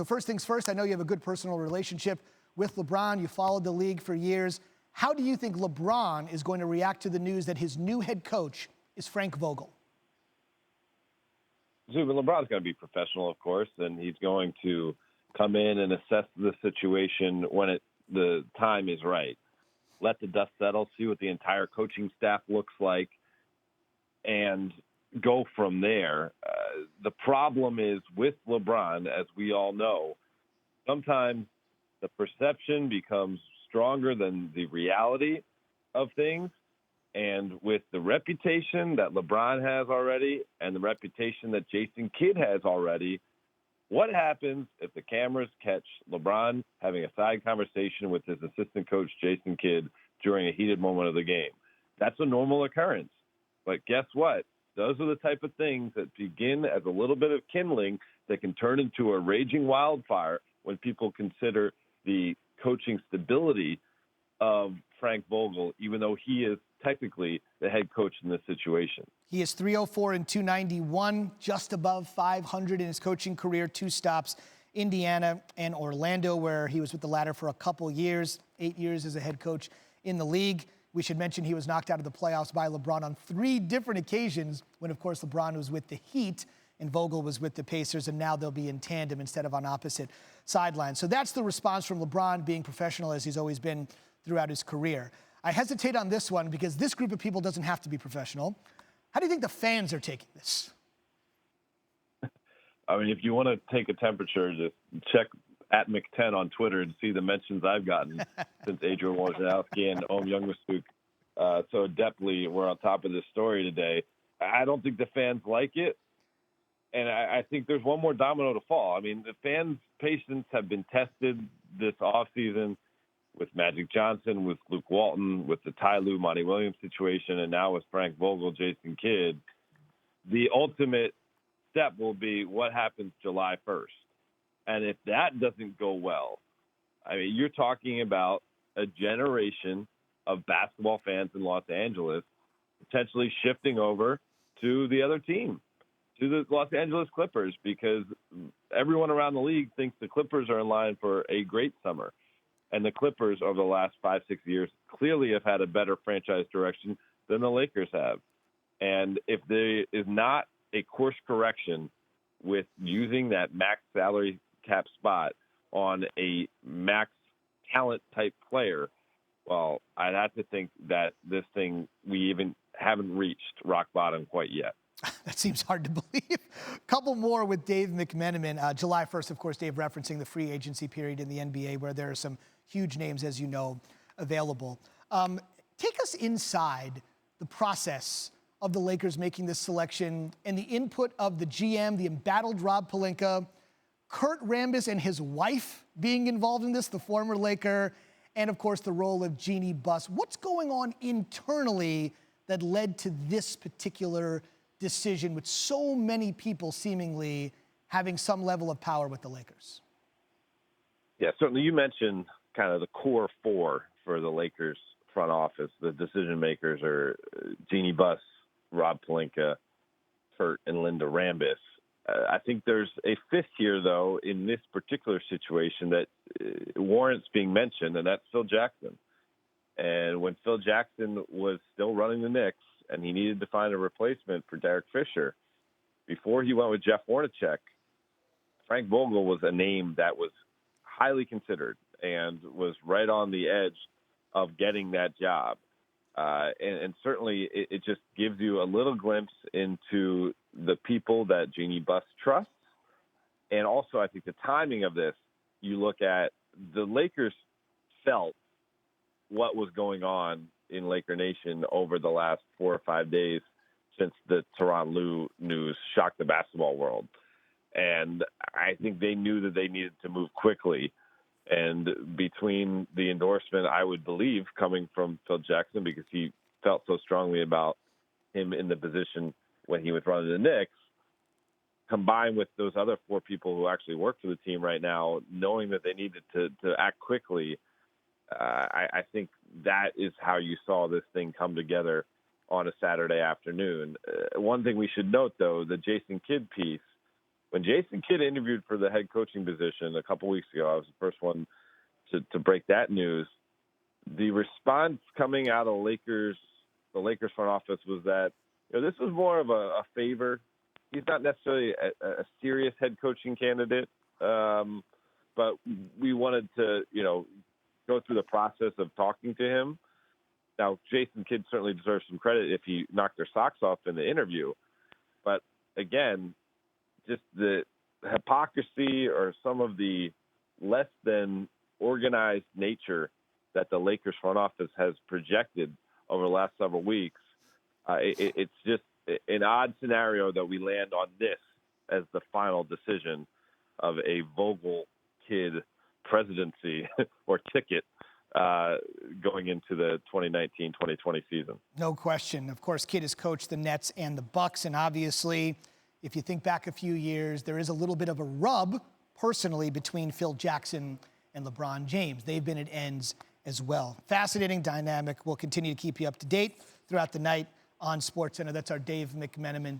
So first things first, I know you have a good personal relationship with LeBron. You followed the league for years. How do you think LeBron is going to react to the news that his new head coach is Frank Vogel? LeBron's going to be professional, of course, and he's going to come in and assess the situation when the time is right. Let the dust settle, see what the entire coaching staff looks like, and go from there. The problem is with LeBron, as we all know, sometimes the perception becomes stronger than the reality of things. And with the reputation that LeBron has already and the reputation that Jason Kidd has already, what happens if the cameras catch LeBron having a side conversation with his assistant coach, Jason Kidd, during a heated moment of the game? That's a normal occurrence. But guess what? Those are the type of things that begin as a little bit of kindling that can turn into a raging wildfire when people consider the coaching stability of Frank Vogel, even though he is technically the head coach in this situation. He is 304 and 291, just above 500 in his coaching career, 2 stops, Indiana and Orlando, where he was with the latter for a couple years, 8 years as a head coach in the league. We should mention he was knocked out of the playoffs by LeBron on 3 different occasions when, of course, LeBron was with the Heat and Vogel was with the Pacers, and now they'll be in tandem instead of on opposite sidelines. So that's the response from LeBron, being professional as he's always been throughout his career. I hesitate on this one because this group of people doesn't have to be professional. How do you think the fans are taking this? I mean, if you want to take a temperature, just check at McTen on Twitter and see the mentions I've gotten since Adrian Wojnarowski and Ohm Youngmisuk so adeptly were on top of this story today. I don't think the fans like it, and I think there's one more domino to fall. I mean, the fans' patience have been tested this offseason with Magic Johnson, with Luke Walton, with the Ty Lue, Monty Williams situation, and now with Frank Vogel, Jason Kidd. The ultimate step will be what happens July 1st. And if that doesn't go well, I mean, you're talking about a generation of basketball fans in Los Angeles potentially shifting over to the other team, to the Los Angeles Clippers, because everyone around the league thinks the Clippers are in line for a great summer. And the Clippers over the last 5-6 years clearly have had a better franchise direction than the Lakers have. And if there is not a course correction with using that max salary cap spot on a max talent type player, well, I'd have to think that this thing, we even haven't reached rock bottom quite yet. That seems hard to believe. A couple more with Dave McMenamin. July 1st, of course, Dave referencing the free agency period in the NBA where there are some huge names, as you know, available. Take us inside the process of the Lakers making this selection and the input of the GM, the embattled Rob Pelinka, Kurt Rambis and his wife being involved in this, the former Laker, and, of course, the role of Jeannie Buss. What's going on internally that led to this particular decision with so many people seemingly having some level of power with the Lakers? Yeah, certainly you mentioned kind of the core 4 for the Lakers front office. The decision makers are Jeannie Buss, Rob Pelinka, Kurt, and Linda Rambis. I think there's a 5th here, though, in this particular situation that warrants being mentioned, and that's Phil Jackson. And when Phil Jackson was still running the Knicks and he needed to find a replacement for Derek Fisher, before he went with Jeff Hornacek, Frank Vogel was a name that was highly considered and was right on the edge of getting that job. And certainly it just gives you a little glimpse into the people that Jeannie Buss trusts. And also, I think the timing of this, you look at the Lakers felt what was going on in Laker Nation over the last 4 or 5 days since the Tyronn Lue news shocked the basketball world. And I think they knew that they needed to move quickly. And between the endorsement, I would believe, coming from Phil Jackson, because he felt so strongly about him in the position when he was running the Knicks, combined with those other 4 people who actually work for the team right now, knowing that they needed to act quickly, I think that is how you saw this thing come together on a Saturday afternoon. One thing we should note, though, the Jason Kidd piece, when Jason Kidd interviewed for the head coaching position a couple weeks ago, I was the first one to break that news. The response coming out of the Lakers front office was that this was more of a favor. He's not necessarily a serious head coaching candidate, but we wanted to, go through the process of talking to him. Now, Jason Kidd certainly deserves some credit if he knocked their socks off in the interview. But again, just the hypocrisy or some of the less than organized nature that the Lakers front office has projected over the last several weeks, it's just an odd scenario that we land on this as the final decision of a Vogel Kidd presidency or ticket going into the 2019-2020 season. No question. Of course, Kidd has coached the Nets and the Bucks, and obviously, if you think back a few years, there is a little bit of a rub personally between Phil Jackson and LeBron James. They've been at ends as well. Fascinating dynamic. We'll continue to keep you up to date throughout the night on SportsCenter. That's our Dave McMenamin